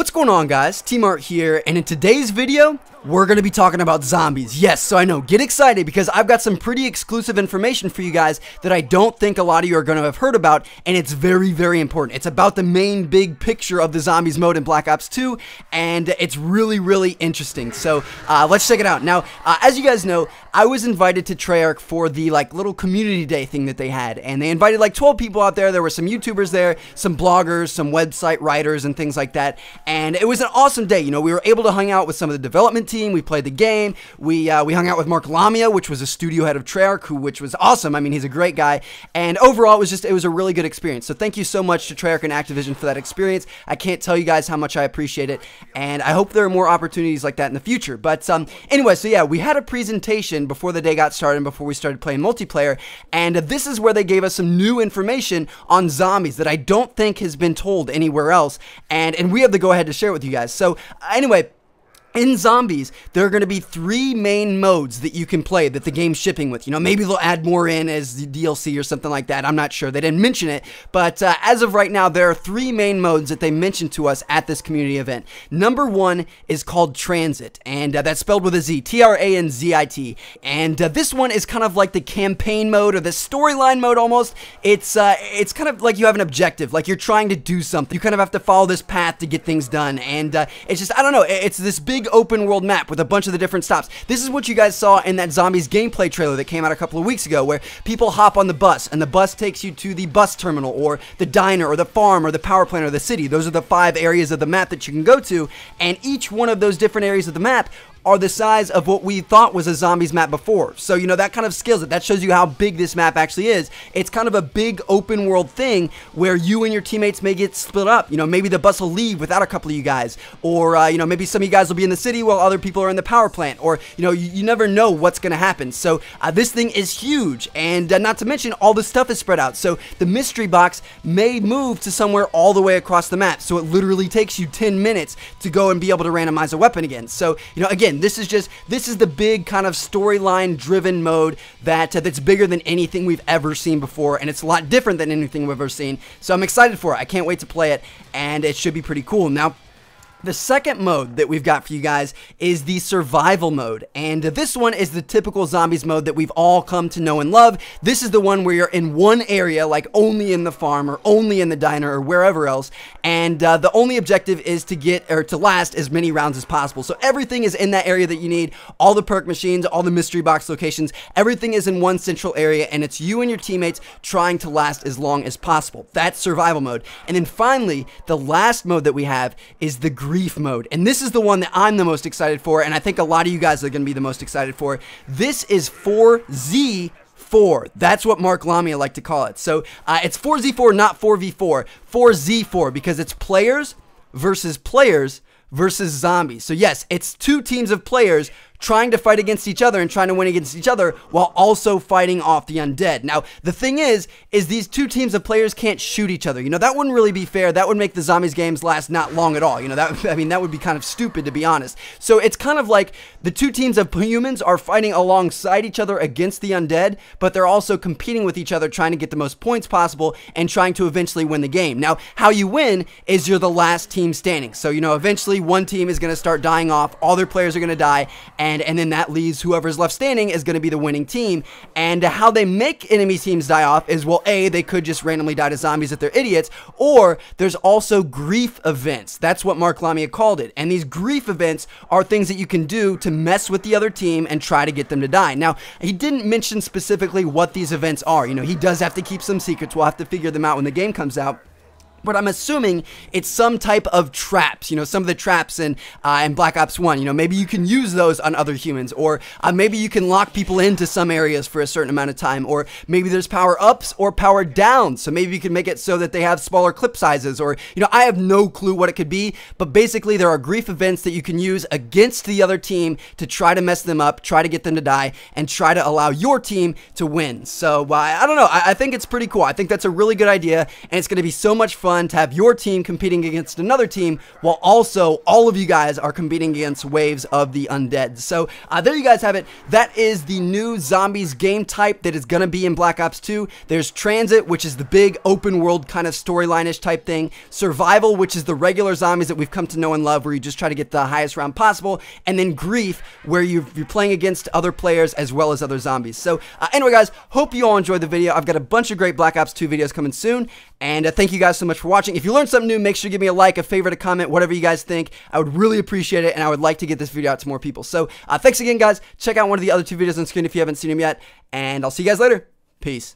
What's going on, guys? T-Mart here, and in today's video, we're going to be talking about zombies. Yes, so I know, get excited because I've got some pretty exclusive information for you guys that I don't think a lot of you are going to have heard about, and it's very, very important. It's about the main big picture of the zombies mode in Black Ops 2, and it's really, really interesting. So, let's check it out. Now, as you guys know, I was invited to Treyarch for the, little community day thing that they had, and they invited, 12 people out there. There were some YouTubers there, some bloggers, some website writers, and things like that, and it was an awesome day. You know, we were able to hang out with some of the development team. We played the game. We hung out with Mark Lamia, which was a studio head of Treyarch, which was awesome. I mean, he's a great guy, and overall, it was a really good experience. So thank you so much to Treyarch and Activision for that experience. I can't tell you guys how much I appreciate it, and I hope there are more opportunities like that in the future. But anyway, so yeah, we had a presentation before the day got started and before we started playing multiplayer, and this is where they gave us some new information on zombies that I don't think has been told anywhere else, and we have the go-ahead to share with you guys. So anyway, in zombies, there are going to be 3 main modes that you can play that the game's shipping with. You know, maybe they'll add more in as the DLC or something like that. I'm not sure. They didn't mention it. But as of right now, there are 3 main modes that they mentioned to us at this community event. Number 1 is called Transit, and that's spelled with a Z, Tranzit. And this one is kind of like the campaign mode or the storyline mode almost. It's kind of like you have an objective, like you're trying to do something. You kind of have to follow this path to get things done. And it's just, I don't know, it's this big open world map with a bunch of the different stops. This is what you guys saw in that Zombies gameplay trailer that came out a couple of weeks ago, where people hop on the bus and the bus takes you to the bus terminal or the diner or the farm or the power plant or the city. Those are the 5 areas of the map that you can go to, and each one of those different areas of the map are the size of what we thought was a zombies map before. So, you know, that kind of scales it. That shows you how big this map actually is. It's kind of a big open world thing where you and your teammates may get split up. You know, maybe the bus will leave without a couple of you guys. Or, you know, maybe some of you guys will be in the city while other people are in the power plant. Or, you know, you never know what's going to happen. So, this thing is huge. And not to mention, all the stuff is spread out. So, the mystery box may move to somewhere all the way across the map. So, it literally takes you 10 minutes to go and be able to randomize a weapon again. So, you know, again, this is the big kind of storyline driven mode that's bigger than anything we've ever seen before, and it's a lot different than anything we've ever seen. So I'm excited for it. I can't wait to play it, and it should be pretty cool. Now, the second mode that we've got for you guys is the survival mode, and this one is the typical zombies mode that we've all come to know and love. This is the one where you're in one area, like only in the farm or only in the diner or wherever else, and the only objective is to get or to last as many rounds as possible. So everything is in that area that you need, all the perk machines, all the mystery box locations, everything is in one central area, and it's you and your teammates trying to last as long as possible. That's survival mode. And then finally, the last mode that we have is the grief mode, and this is the one that I'm the most excited for, and I think a lot of you guys are going to be the most excited for. This is 4Z4. That's what Mark Lamia liked to call it. So it's 4Z4, not 4v4. 4Z4, because it's players versus zombies. So yes, it's 2 teams of players trying to fight against each other and trying to win against each other while also fighting off the undead. Now, the thing is these 2 teams of players can't shoot each other. You know, that wouldn't really be fair. That would make the zombies games last not long at all. You know, that would be kind of stupid, to be honest. So it's kind of like the 2 teams of humans are fighting alongside each other against the undead, but they're also competing with each other, trying to get the most points possible and trying to eventually win the game. Now, how you win is you're the last team standing. So, you know, eventually one team is going to start dying off, all their players are going to die, and then that leaves whoever's left standing is going to be the winning team. And how they make enemy teams die off is, well, A, they could just randomly die to zombies if they're idiots, or there's also grief events. That's what Mark Lamia called it. And these grief events are things that you can do to mess with the other team and try to get them to die. Now, he didn't mention specifically what these events are. You know, he does have to keep some secrets. We'll have to figure them out when the game comes out. But I'm assuming it's some type of traps, you know, some of the traps in Black Ops 1, you know, maybe you can use those on other humans, or maybe you can lock people into some areas for a certain amount of time, or maybe there's power-ups or power-downs, so maybe you can make it so that they have smaller clip sizes, or, you know, I have no clue what it could be, but basically there are grief events that you can use against the other team to try to mess them up, try to get them to die, and try to allow your team to win. So, I don't know, I think it's pretty cool. I think that's a really good idea, and it's going to be so much fun. fun to have your team competing against another team, while also all of you guys are competing against waves of the undead. So there you guys have it. That is the new zombies game type that is going to be in Black Ops 2. There's Transit, which is the big open world kind of storyline-ish type thing. Survival, which is the regular zombies that we've come to know and love, where you just try to get the highest round possible. And then Grief, where you're playing against other players as well as other zombies. So anyway guys, hope you all enjoyed the video. I've got a bunch of great Black Ops 2 videos coming soon, and thank you guys so much for watching. If you learned something new, make sure to give me a like, a favorite, a comment, whatever you guys think. I would really appreciate it, and I would like to get this video out to more people. So thanks again guys. Check out one of the other 2 videos on screen if you haven't seen them yet, and I'll see you guys later. Peace.